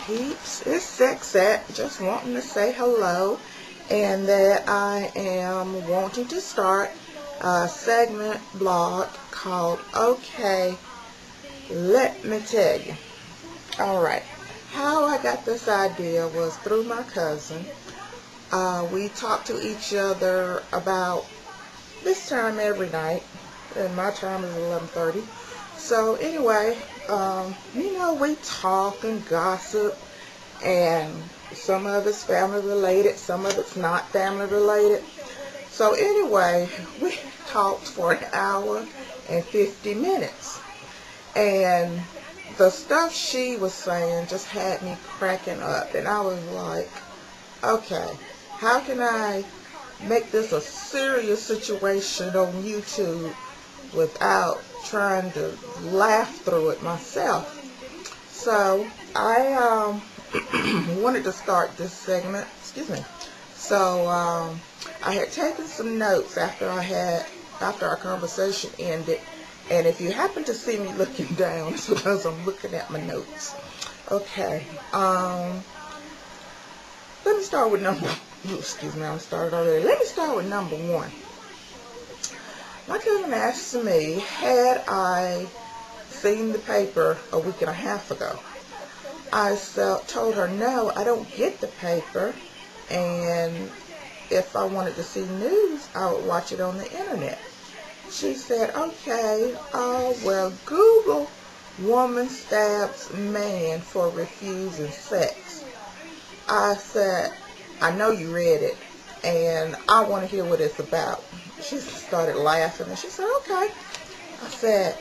peeps, it's Sexette, just wanting to say hello, and that I am wanting to start a segment blog called Okay, Let Me Tell You. Alright, how I got this idea was through my cousin. We talk to each other about this time every night, and my time is 11:30. So anyway, we talk and gossip, and some of it's family related, some of it's not family related. So anyway, we talked for an hour and 50 minutes, and the stuff she was saying just had me cracking up, and I was like, okay, how can I make this a serious situation on YouTube without trying to laugh through it myself? So I wanted to start this segment. Excuse me. So I had taken some notes after our conversation ended, and if you happen to see me looking down, it's because I'm looking at my notes. Okay. Let me start with number. Excuse me, I'm started already. Let me start with number one. My cousin asked me, had I seen the paper a week and a half ago? I told her, no, I don't get the paper, and if I wanted to see news, I would watch it on the internet. She said, okay, well, Google woman stabs man for refusing sex. I said, I know you read it, and I want to hear what it's about. She started laughing, and she said, okay. I said,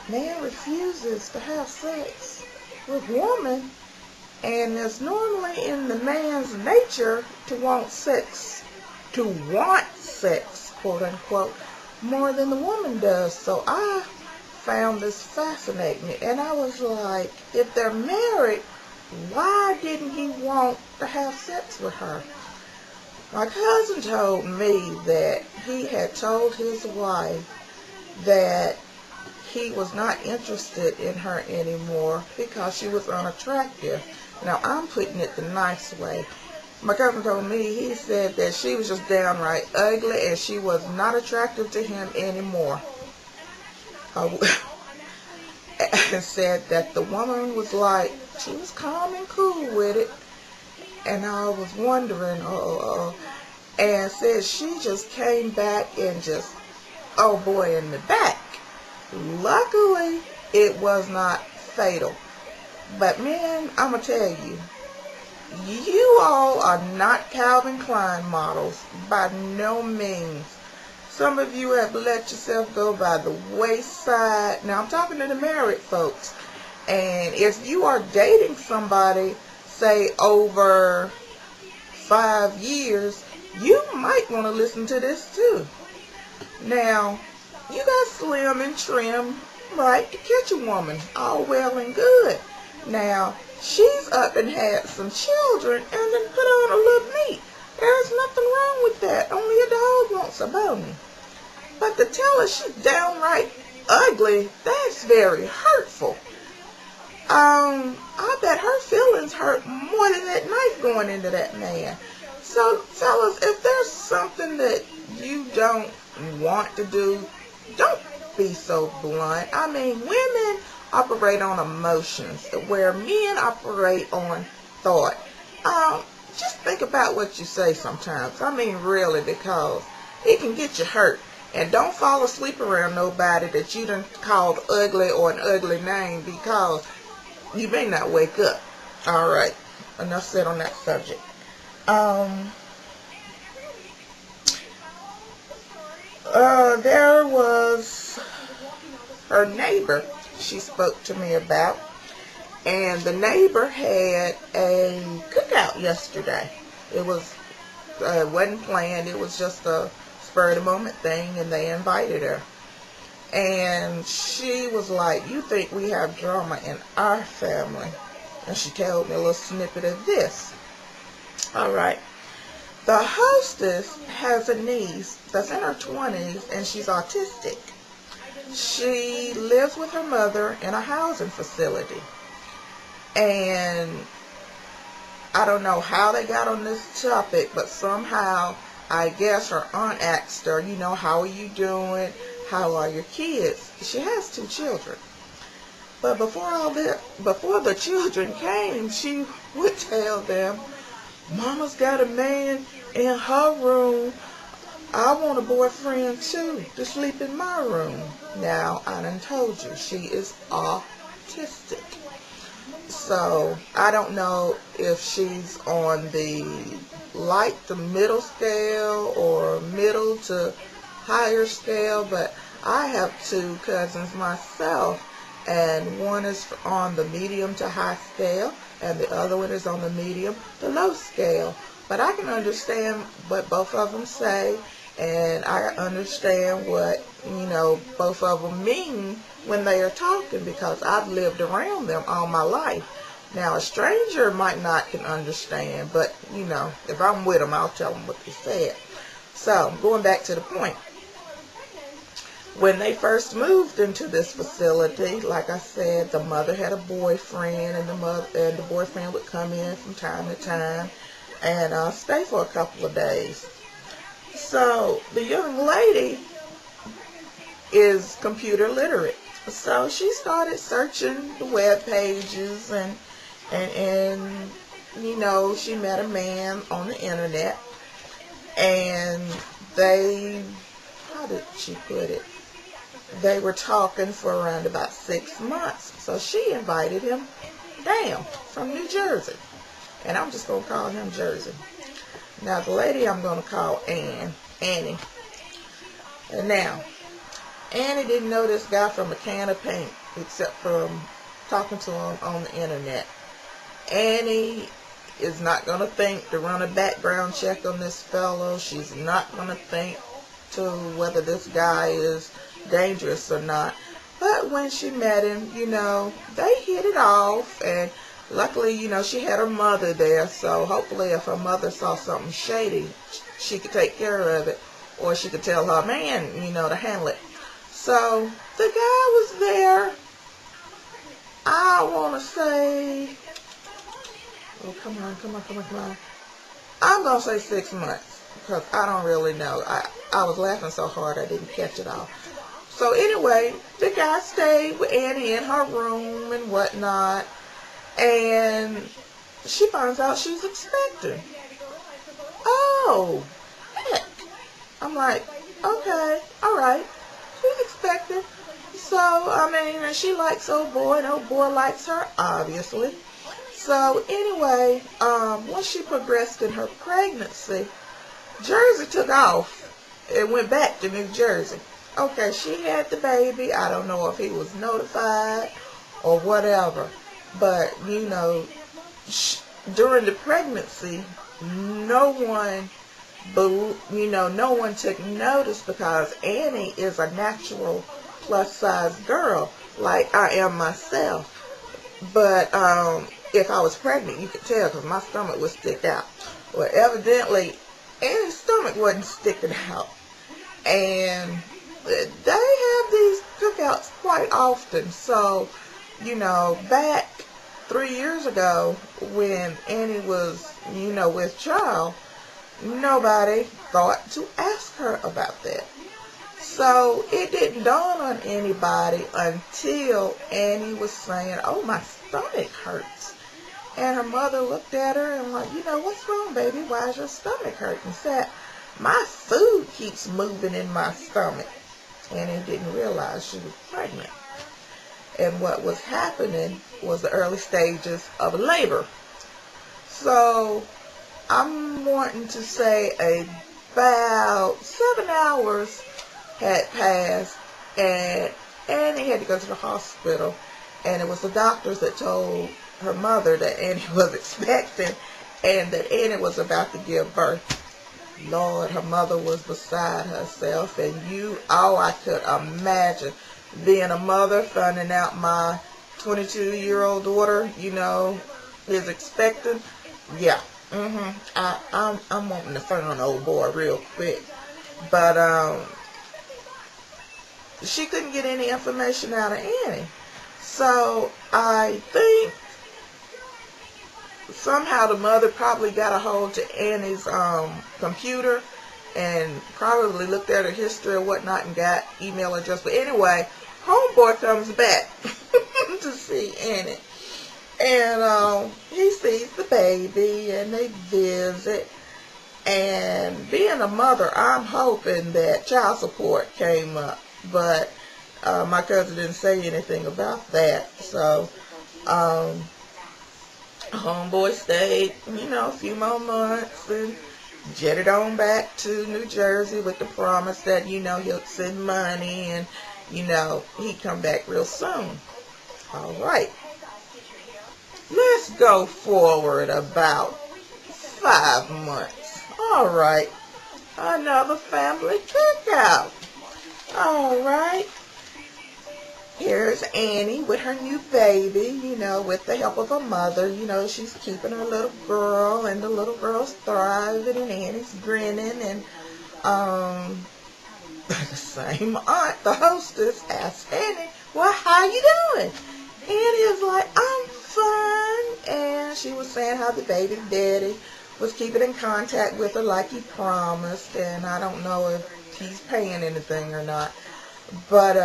man refuses to have sex with woman, and it's normally in the man's nature to want sex, quote unquote, more than the woman does. So I found this fascinating, and I was like, if they're married, why didn't he want to have sex with her? My cousin told me that he had told his wife that he was not interested in her anymore because she was unattractive. Now, I'm putting it the nice way. My cousin told me, he said that she was just downright ugly and she was not attractive to him anymore. And said that the woman was like, she was calm and cool with it. And I was wondering, and said she just came back and just, oh boy, in the back. Luckily, it was not fatal. But man, I'm going to tell you, you all are not Calvin Klein models, by no means. Some of you have let yourself go by the wayside. Now, I'm talking to the married folks. And if you are dating somebody, say, over 5 years, you might want to listen to this too. Now, you got slim and trim, right, to catch a woman, all well and good. Now, she's up and had some children and then put on a little meat. There's nothing wrong with that. Only a dog wants a bone. But to tell her she's downright ugly, that's very hurtful. I bet her feelings hurt more than that knife going into that man. So, fellas, if there's something that you don't want to do, don't be so blunt. I mean, women operate on emotions, where men operate on thought. Just think about what you say sometimes. I mean, really, because it can get you hurt. And don't fall asleep around nobody that you done called ugly or an ugly name, because you may not wake up. All right, enough said on that subject. There was her neighbor she spoke to me about, and the neighbor had a cookout yesterday. It wasn't planned. It was just a spur of the moment thing, and they invited her. And she was like, you think we have drama in our family? And she told me a little snippet of this. All right. The hostess has a niece that's in her 20s, and she's autistic. She lives with her mother in a housing facility. And I don't know how they got on this topic, but somehow I guess her aunt asked her, how are you doing? How are your kids? She has 2 children. But before the children came, she would tell them, Mama's got a man in her room. I want a boyfriend too to sleep in my room. Now, I done told you, she is autistic. So, I don't know if she's on the light to middle scale or middle to higher scale, but I have 2 cousins myself, and one is on the medium to high scale, and the other one is on the medium to low scale. But I can understand what both of them say, and I understand what, both of them mean when they are talking, because I've lived around them all my life. Now, a stranger might not can understand, but, if I'm with them, I'll tell them what they said. So, going back to the point. When they first moved into this facility, like I said, the mother had a boyfriend, and the boyfriend would come in from time to time and stay for a couple of days. So the young lady is computer literate, so she started searching the web pages, and she met a man on the internet, and how did she put it? They were talking for around about 6 months. So she invited him down from New Jersey. And I'm just going to call him Jersey. Now, the lady I'm going to call Annie. And now, Annie didn't know this guy from a can of paint, except from talking to him on the internet. Annie is not going to think to run a background check on this fellow. She's not going to think to whether this guy is dangerous or not. But when she met him, they hit it off, and luckily, she had her mother there, so hopefully if her mother saw something shady, she could take care of it, or she could tell her man, to handle it. So the guy was there, I want to say, oh, come on. I'm going to say 6 months, because I don't really know. I was laughing so hard I didn't catch it all. So anyway, the guy stayed with Annie in her room and whatnot, and she finds out she's expecting. Oh, heck. I'm like, okay, all right, she's expecting. So, and she likes old boy, and old boy likes her, obviously. So anyway, once she progressed in her pregnancy, Jersey took off and went back to New Jersey. Okay, she had the baby. I don't know if he was notified or whatever. But, during the pregnancy, no one took notice, because Annie is a natural plus-size girl, like I am myself. But if I was pregnant, you could tell, because my stomach would stick out. Well, evidently, Annie's stomach wasn't sticking out. And they have these cookouts quite often. So, back 3 years ago when Annie was, with child, nobody thought to ask her about that. So it didn't dawn on anybody until Annie was saying, oh, my stomach hurts. And her mother looked at her and like, what's wrong, baby? Why is your stomach hurting? Said, my food keeps moving in my stomach. Annie didn't realize she was pregnant. And what was happening was the early stages of labor. So I'm wanting to say about 7 hours had passed, and Annie had to go to the hospital. And it was the doctors that told her mother that Annie was expecting and that Annie was about to give birth. Lord, her mother was beside herself, and I could imagine being a mother, finding out my 22-year-old daughter, is expecting. Yeah, I'm wanting to find an old boy real quick, but she couldn't get any information out of Annie. So I think somehow the mother probably got a hold to Annie's computer and probably looked at her history or whatnot and got email address. But anyway, homeboy comes back to see Annie. And he sees the baby and they visit. And being a mother, I'm hoping that child support came up. But my cousin didn't say anything about that. So homeboy stayed, a few more months and jetted on back to New Jersey with the promise that, he'll send money and, he'd come back real soon. All right. Let's go forward about 5 months. All right. Another family cookout. All right. Here's Annie with her new baby, with the help of her mother. She's keeping her little girl, and the little girl's thriving, and Annie's grinning. And the same aunt, the hostess, asks Annie, well, how you doing? Annie is like, I'm fine. And she was saying how the baby daddy was keeping in contact with her like he promised. And I don't know if he's paying anything or not. But,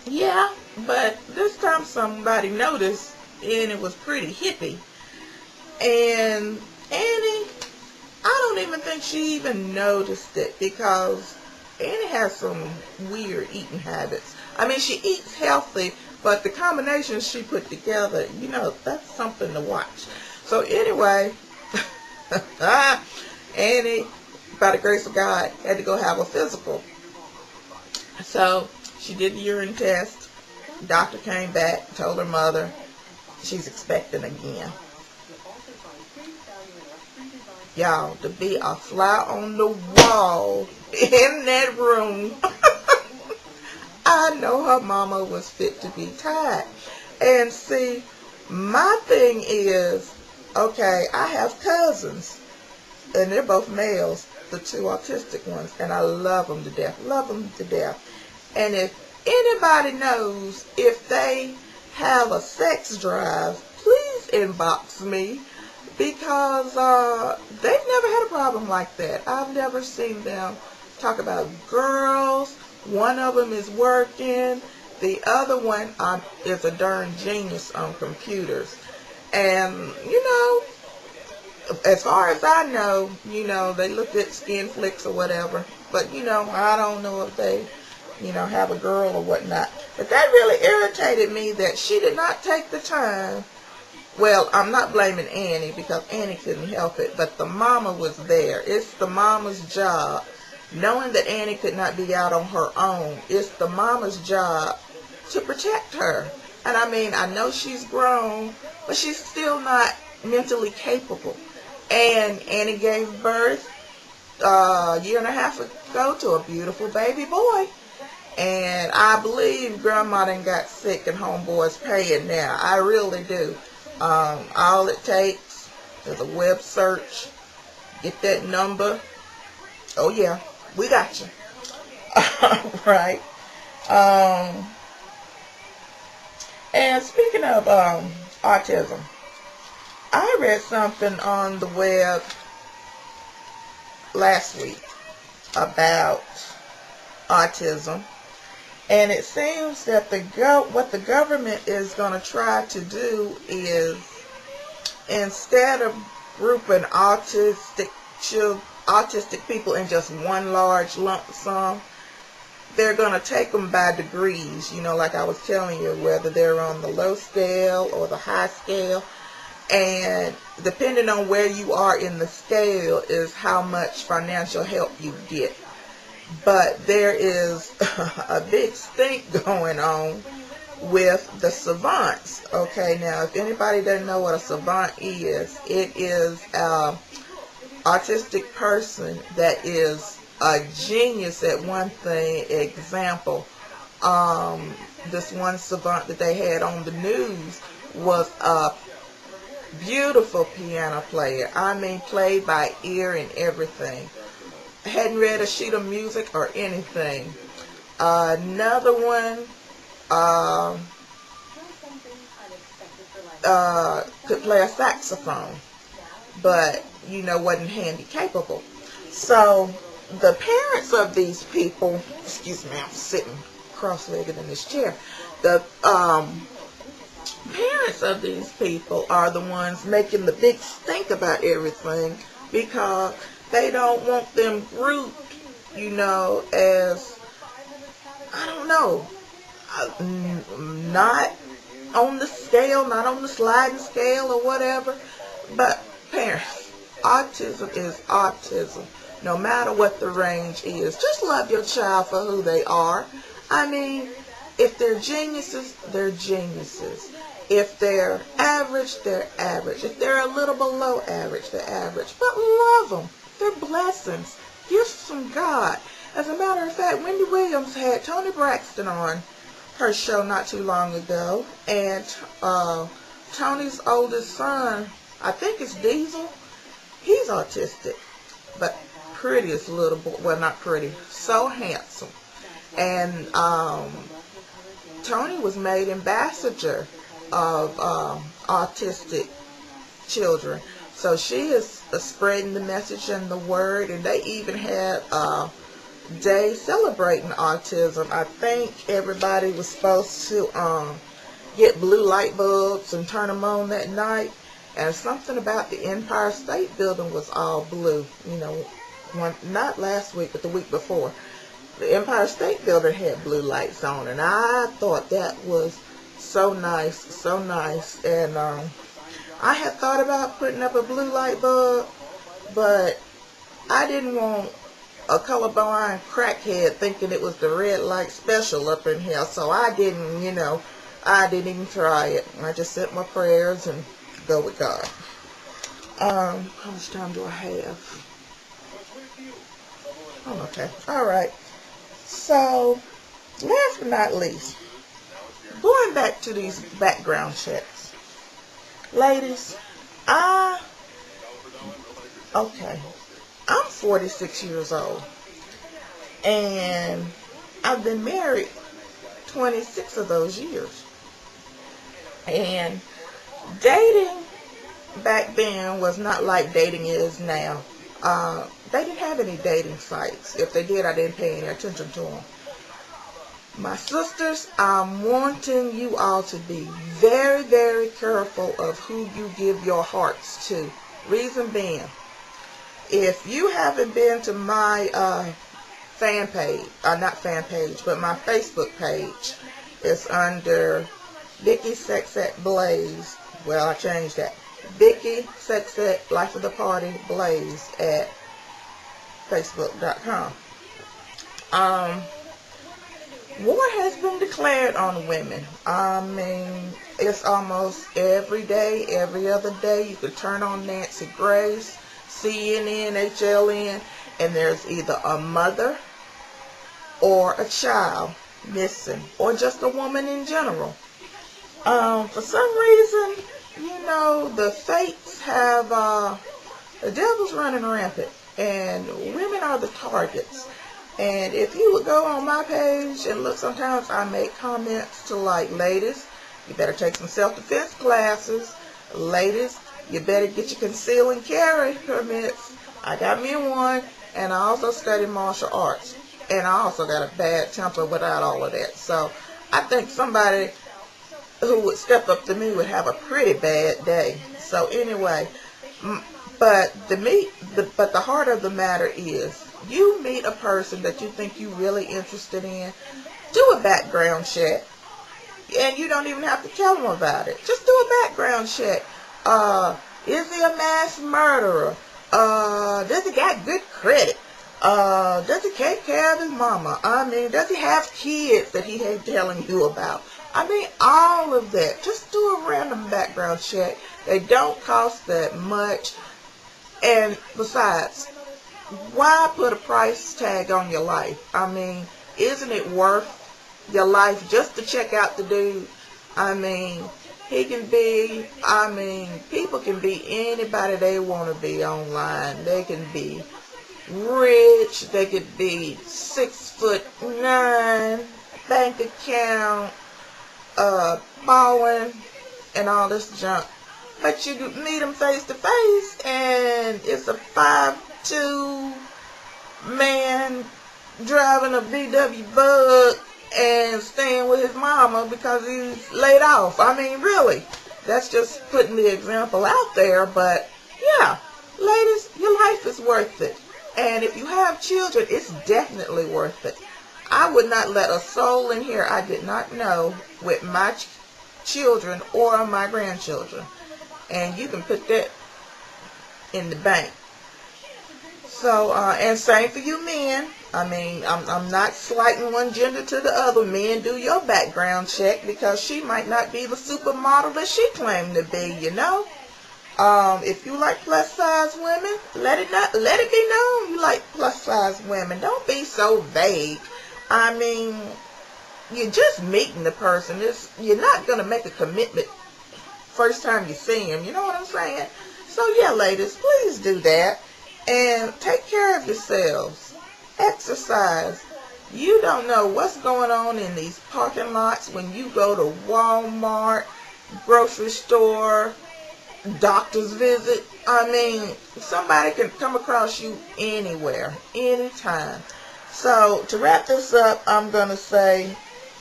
yeah, but this time somebody noticed Annie was pretty hippie. And Annie, I don't even think she even noticed it because Annie has some weird eating habits. I mean, she eats healthy, but the combinations she put together, that's something to watch. So anyway, Annie, by the grace of God, had to go have a physical. So she did the urine test. Doctor came back, told her mother she's expecting again. Y'all, to be a fly on the wall in that room, I know her mama was fit to be tied. And see, my thing is, okay, I have cousins, and they're both males, the 2 autistic ones, and I love them to death. And if anybody knows if they have a sex drive, please inbox me, because they've never had a problem like that. I've never seen them talk about girls. One of them is working. The other one is a darn genius on computers. And, as far as I know, they looked at skin flicks or whatever. But, I don't know if they, have a girl or whatnot. But that really irritated me that she did not take the time. Well, I'm not blaming Annie because Annie couldn't help it. But the mama was there. It's the mama's job. Knowing that Annie could not be out on her own, it's the mama's job to protect her. And I mean, I know she's grown, but she's still not mentally capable. And Annie gave birth a year and a half ago to a beautiful baby boy. And I believe Grandma done got sick and homeboy's paying now. I really do. All it takes is a web search. Get that number. Oh yeah, we got you. Right. And speaking of autism, I read something on the web last week about autism, and it seems that what the government is going to try to do is, instead of grouping autistic people in just one large lump sum, they're going to take them by degrees, like I was telling you, whether they're on the low scale or the high scale. And depending on where you are in the scale is how much financial help you get. But there is a big stink going on with the savants. Okay, now if anybody doesn't know what a savant is, it is an autistic person that is a genius at one thing. Example, this one savant that they had on the news was a beautiful piano player. I mean, played by ear and everything. Hadn't read a sheet of music or anything. Another one, could play a saxophone, but, wasn't handy capable. So the parents of these people, excuse me, I'm sitting cross-legged in this chair. The parents of these people are the ones making the big stink about everything because they don't want them grouped, as, I don't know, not on the scale, not on the sliding scale or whatever. But parents, autism is autism, no matter what the range is. Just love your child for who they are. I mean, if they're geniuses, they're geniuses. If they're average, they're average. If they're a little below average, they're average. But love them. They're blessings, gifts from God. As a matter of fact, Wendy Williams had Toni Braxton on her show not too long ago. And Tony's oldest son, I think it's Diesel, he's autistic. But prettiest little boy, well, not pretty, so handsome. And Toni was made ambassador of autistic children. So she is spreading the message and the word, and they even had a day celebrating autism. I think everybody was supposed to get blue light bulbs and turn them on that night, and something about the Empire State Building was all blue. Not last week, but the week before. The Empire State Building had blue lights on, and I thought that was so nice, so nice. And I had thought about putting up a blue light bulb, but I didn't want a colorblind crackhead thinking it was the red light special up in here, so I didn't even try it. I just said my prayers and go with God. How much time do I have? Oh, okay. All right. So, last but not least, going back to these background checks. Ladies, I'm 46 years old, and I've been married 26 of those years. And dating back then was not like dating is now. They didn't have any dating sites. If they did, I didn't pay any attention to them. My sisters, I'm wanting you all to be very, very careful of who you give your hearts to. Reason being, if you haven't been to my fan page, not fan page, but my Facebook page, it's under Vicky Sexette Blaze. Well, I changed that. Vicky Sexette Life of the Party Blaze at Facebook.com. War has been declared on women. I mean, it's almost every day, every other day. You could turn on Nancy Grace, CNN, HLN, and there's either a mother or a child missing, or just a woman in general. For some reason, the fates have, the devil's running rampant, and women are the targets. And if you would go on my page and look, sometimes I make comments to like, ladies, you better take some self-defense classes. Ladies, you better get your conceal and carry permits. I got me one, and I also studied martial arts. And I also got a bad temper without all of that. So I think somebody who would step up to me would have a pretty bad day. So anyway, but the heart of the matter is, you meet a person that you think you're really interested in, do a background check. And you don't even have to tell them about it. Just do a background check. Is he a mass murderer? Does he got good credit? Does he take care of his mama? I mean, does he have kids that he ain't telling you about? I mean, all of that. Just do a random background check. They don't cost that much. And besides, why put a price tag on your life? I mean, isn't it worth your life just to check out the dude? I mean, people can be anybody they want to be online. They can be rich, they could be 6'9", bank account, balling, and all this junk. But you meet them face to face, and it's a 5'2" man driving a VW Bug and staying with his mama because he's laid off. I mean, really, that's just putting the example out there. But yeah, ladies, your life is worth it. And if you have children, it's definitely worth it. I would not let a soul in here I did not know with my children or my grandchildren. And you can put that in the bank. So, and same for you men. I mean, I'm not slighting one gender to the other. Men, do your background check, because she might not be the supermodel that she claimed to be, you know. If you like plus size women, let it be known you like plus size women. Don't be so vague. I mean, you're just meeting the person. You're not going to make a commitment first time you see him. You know what I'm saying? So yeah, ladies, please do that. And take care of yourselves. Exercise. You don't know what's going on in these parking lots when you go to Walmart, grocery store, doctor's visit. I mean, somebody can come across you anywhere, anytime. So to wrap this up, I'm going to say,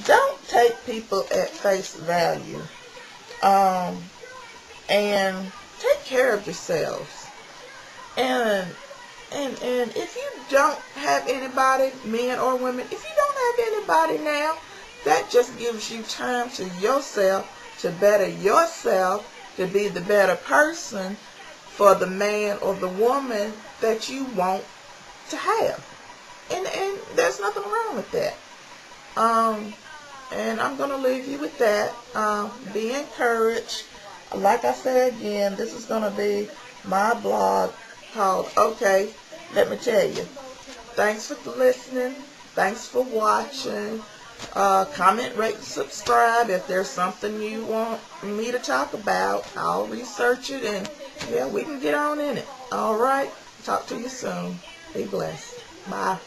don't take people at face value. And take care of yourselves. And if you don't have anybody, men or women, if you don't have anybody now, that just gives you time to yourself, to better yourself, to be the better person for the man or the woman that you want to have. And there's nothing wrong with that. And I'm going to leave you with that. Be encouraged. Like I said again, this is going to be my blog called Okay, Let Me Tell You. Thanks for listening. Thanks for watching. Comment, rate, and subscribe. If there's something you want me to talk about, I'll research it, and yeah, we can get on in it. All right. Talk to you soon. Be blessed. Bye.